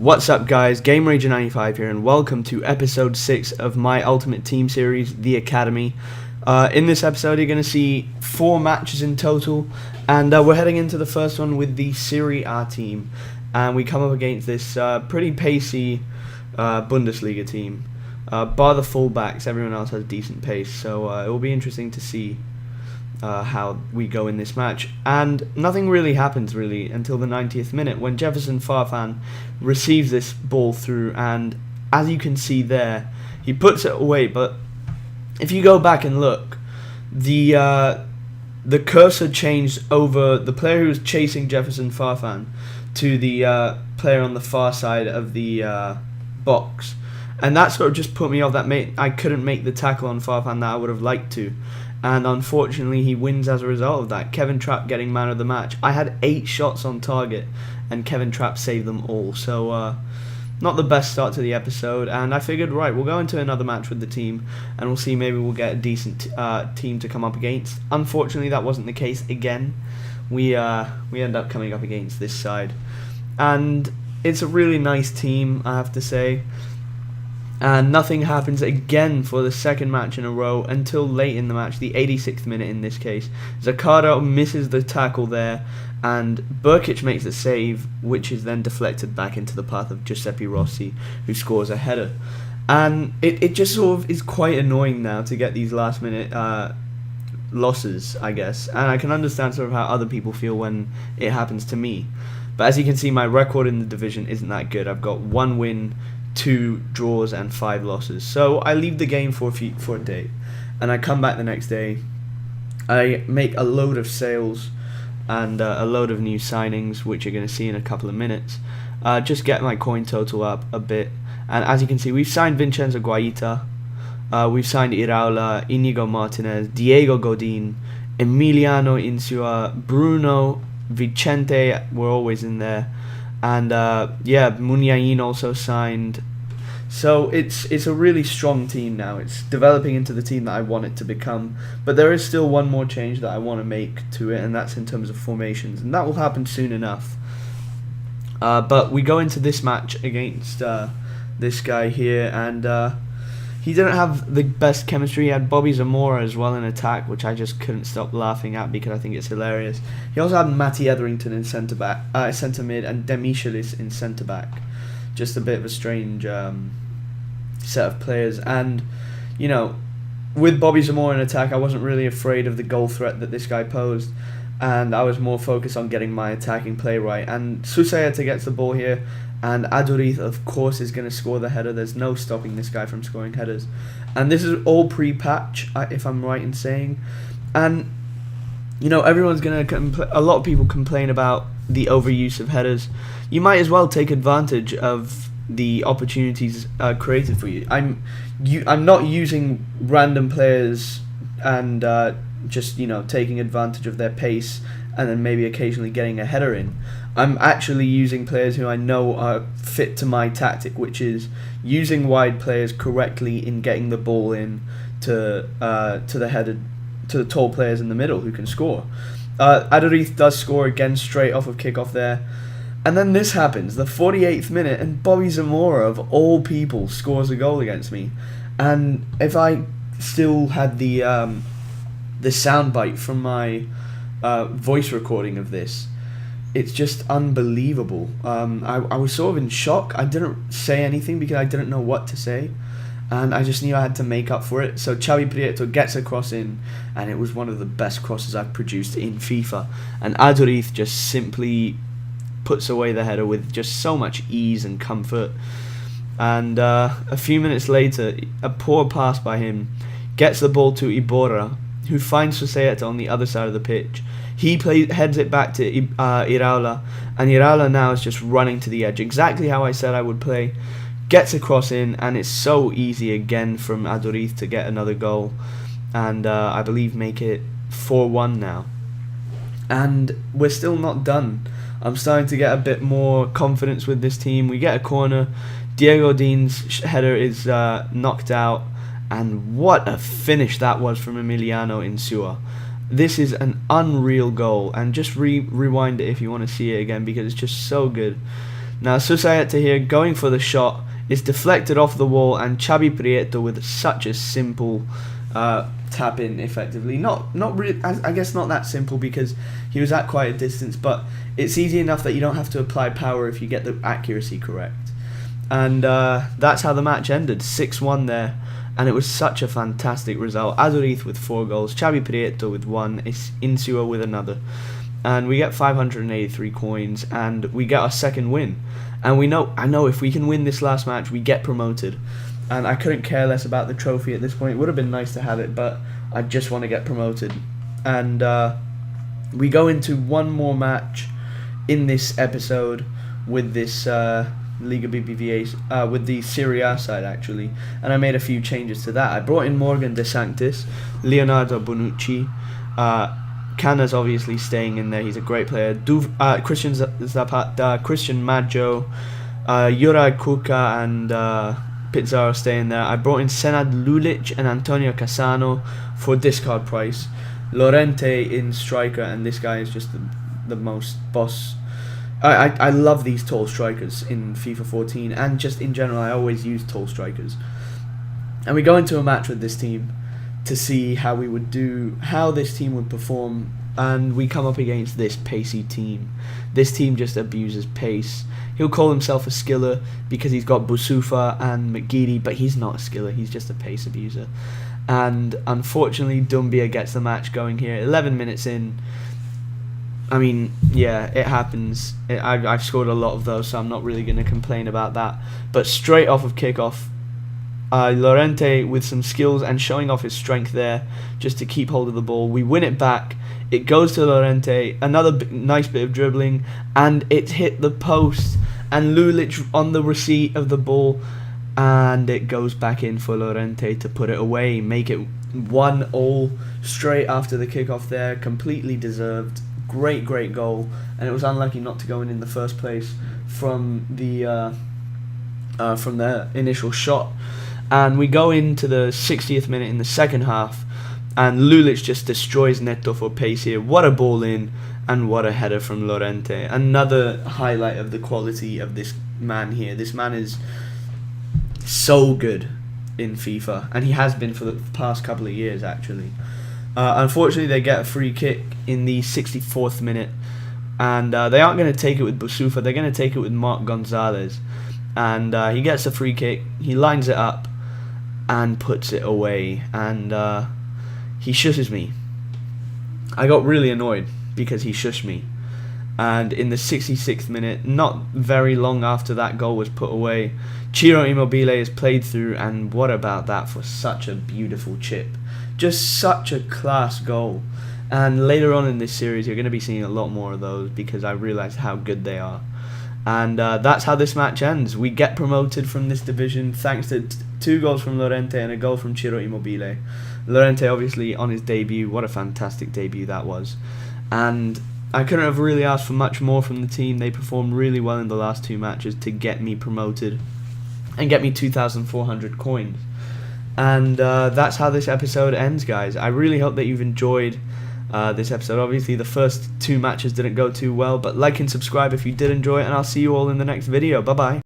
What's up guys, GameRager95 here and welcome to episode 6 of my Ultimate Team series, The Academy. In this episode you're going to see 4 matches in total, and we're heading into the first one with the Serie A team, and we come up against this pretty pacey Bundesliga team. Bar the fullbacks, everyone else has decent pace, so it will be interesting to see how we go in this match. And nothing really happens until the 90th minute when Jefferson Farfan receives this ball through, and as you can see there, he puts it away. But if you go back and look, the cursor changed over the player who was chasing Jefferson Farfan to the player on the far side of the box, and that sort of just put me off. I couldn't make the tackle on Farfan that I would have liked to. And unfortunately he wins as a result of that. Kevin Trapp getting man of the match. I had 8 shots on target and Kevin Trapp saved them all. So not the best start to the episode, and I figured, right, we'll go into another match with the team and we'll see, maybe we'll get a decent team to come up against. Unfortunately that wasn't the case again. We end up coming up against this side, and it's a really nice team, I have to say. And nothing happens again for the second match in a row until late in the match, the 86th minute in this case. Zerkaa misses the tackle there, and Burkic makes the save, which is then deflected back into the path of Giuseppe Rossi, who scores a header. And it just sort of is quite annoying now to get these last minute losses, I guess. And I can understand sort of how other people feel when it happens to me. But as you can see, my record in the division isn't that good. I've got 1 win, 2 draws and 5 losses. So I leave the game for a day, and I come back the next day. I make a load of sales and a load of new signings, which you're going to see in a couple of minutes. Just get my coin total up a bit, and as you can see, we've signed Vincenzo Guaita, we've signed Iraola, Inigo Martinez, Diego Godin, Emiliano Insua, Bruno, Vicente were always in there. And yeah, Muniain also signed. So it's a really strong team now. It's developing into the team that I want it to become. But there is still one more change that I want to make to it, and that's in terms of formations, and that will happen soon enough. But we go into this match against this guy here, and he didn't have the best chemistry. He had Bobby Zamora as well in attack, which I just couldn't stop laughing at because I think it's hilarious. He also had Matty Etherington in centre mid, and Demichelis in centre back. Just a bit of a strange set of players. And you know, with Bobby Zamora in attack, I wasn't really afraid of the goal threat that this guy posed, and I was more focused on getting my attacking play right. And Susayeta gets the ball here, and Aduriz, of course, is going to score the header. There's no stopping this guy from scoring headers. And this is all pre-patch, if I'm right in saying. And, you know, everyone's going to a lot of people complain about the overuse of headers. You might as well take advantage of the opportunities created for you. I'm not using random players and just, you know, taking advantage of their pace and then maybe occasionally getting a header in. I'm actually using players who I know are fit to my tactic, which is using wide players correctly in getting the ball in to the tall players in the middle who can score. Aduriz does score again straight off of kickoff there, and then this happens, the 48th minute, and Bobby Zamora of all people scores a goal against me. And if I still had the soundbite from my voice recording of this, it's just unbelievable. I was sort of in shock. I didn't say anything because I didn't know what to say, and I just knew I had to make up for it. So Xavi Prieto gets a cross in, and it was one of the best crosses I've produced in FIFA. And Aduriz just simply puts away the header with just so much ease and comfort. And a few minutes later, a poor pass by him gets the ball to Iborra, who finds Susayeta on the other side of the pitch. He heads it back to Iraola, and Iraola now is just running to the edge, exactly how I said I would play. Gets a cross in, and it's so easy again from Aduriz to get another goal, and I believe make it 4-1 now. And we're still not done. I'm starting to get a bit more confidence with this team. We get a corner. Diego Dean's header is knocked out, and what a finish that was from Emiliano Insua. This is an unreal goal, and just rewind it if you want to see it again because it's just so good. Now Susayeta here going for the shot is deflected off the wall, and Xabi Prieto with such a simple tap in effectively. Not really, I guess not that simple because he was at quite a distance, but it's easy enough that you don't have to apply power if you get the accuracy correct. And that's how the match ended, 6-1 there. And it was such a fantastic result. Azuriz with 4 goals, Xabi Prieto with 1, Insua with another. And we get 583 coins, and we get our second win. And I know if we can win this last match, we get promoted. And I couldn't care less about the trophy at this point. It would have been nice to have it, but I just want to get promoted. And we go into one more match in this episode with this Liga BBVA, with the Serie A side actually, and I made a few changes to that. I brought in Morgan De Sanctis, Leonardo Bonucci, Cana's obviously staying in there, he's a great player, Christian Zapata, Christian Maggio, Juraj Kuka and Pizarro staying there. I brought in Senad Lulic and Antonio Cassano for discard price, Lorente in striker, and this guy is just the most boss. I love these tall strikers in FIFA 14, and just in general I always use tall strikers. And we go into a match with this team to see how we would do, how this team would perform, and we come up against this pacey team. This team just abuses pace. He'll call himself a skiller because he's got Boussoufa and McGeady, but he's not a skiller, he's just a pace abuser. And unfortunately Dumbia gets the match going here, 11 minutes in. I mean, yeah, it happens. I've scored a lot of those, so I'm not really going to complain about that. But straight off of kickoff, Lorente with some skills and showing off his strength there just to keep hold of the ball. We win it back. It goes to Lorente. Another nice bit of dribbling, and it hit the post. And Lulic on the receipt of the ball, and it goes back in for Lorente to put it away, make it 1-1 straight after the kickoff there. Completely deserved. Great goal, and it was unlucky not to go in the first place from the initial shot. And we go into the 60th minute in the second half, and Lulic just destroys Neto for pace here. What a ball in, and what a header from Lorente. Another highlight of the quality of this man here. This man is so good in FIFA, and he has been for the past couple of years actually. Unfortunately, they get a free kick in the 64th minute, and they aren't going to take it with Boussoufa. They're going to take it with Marc Gonzalez, and he gets a free kick. He lines it up and puts it away, and he shushes me. I got really annoyed because he shushed me, and in the 66th minute, not very long after that goal was put away, Ciro Immobile is played through, and what about that for such a beautiful chip. Just such a class goal. And later on in this series, you're going to be seeing a lot more of those because I realised how good they are. And that's how this match ends. We get promoted from this division thanks to 2 goals from Lorente and a goal from Ciro Immobile. Lorente obviously on his debut. What a fantastic debut that was. And I couldn't have really asked for much more from the team. They performed really well in the last 2 matches to get me promoted and get me 2,400 coins. And that's how this episode ends, guys. I really hope that you've enjoyed this episode. Obviously, the first 2 matches didn't go too well, but like and subscribe if you did enjoy it, and I'll see you all in the next video. Bye-bye.